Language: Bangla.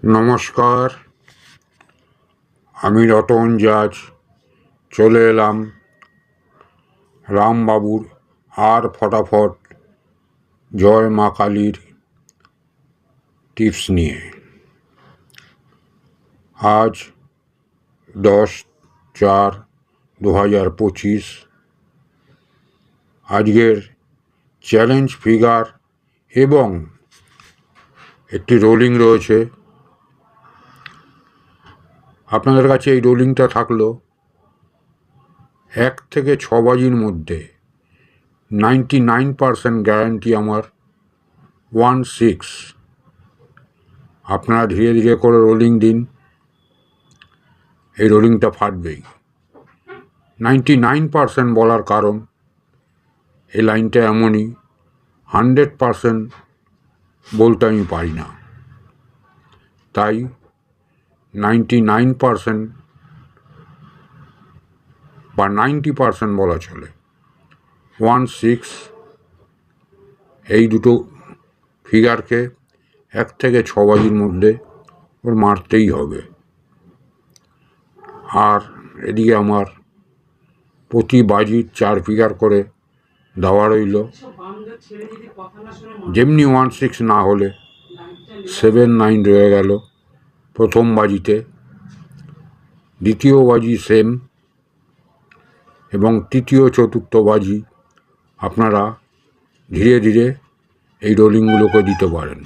নমস্কার, আমি রতন জাজ চলে এলাম রামবাবুর আর ফটাফট জয় মা কালীর টিপস নিয়ে। আজ 10/4/2025। আজকের চ্যালেঞ্জ ফিগার এবং একটি রোলিং রয়েছে। আপনাদের কাছে এই রোলিংটা থাকলো 1 থেকে 6 বাজির মধ্যে 99% গ্যারান্টি আমার 16। আপনারা ধীরে ধীরে করে রোলিং দিন, এই রোলিংটা ফাটবেই। 99% বলার কারণ এই লাইনটা এমনই, 100% বলতে আমি পারি না, তাই 99% বা 90% বলা চলে। 16 এই দুটো ফিগারকে 1 থেকে 6 বাজির মধ্যে ওর মারতেই হবে। আর এদিকে আমার প্রতি বাজির 4 ফিগার করে দেওয়া রইল। যেমনি 16 না হলে 7 9 রয়ে গেল প্রথম বাজিতে, দ্বিতীয় বাজি সেম, এবং তৃতীয় চতুর্থ বাজি আপনারা ধীরে ধীরে এই রোলিংগুলোকে দিতে পারেন।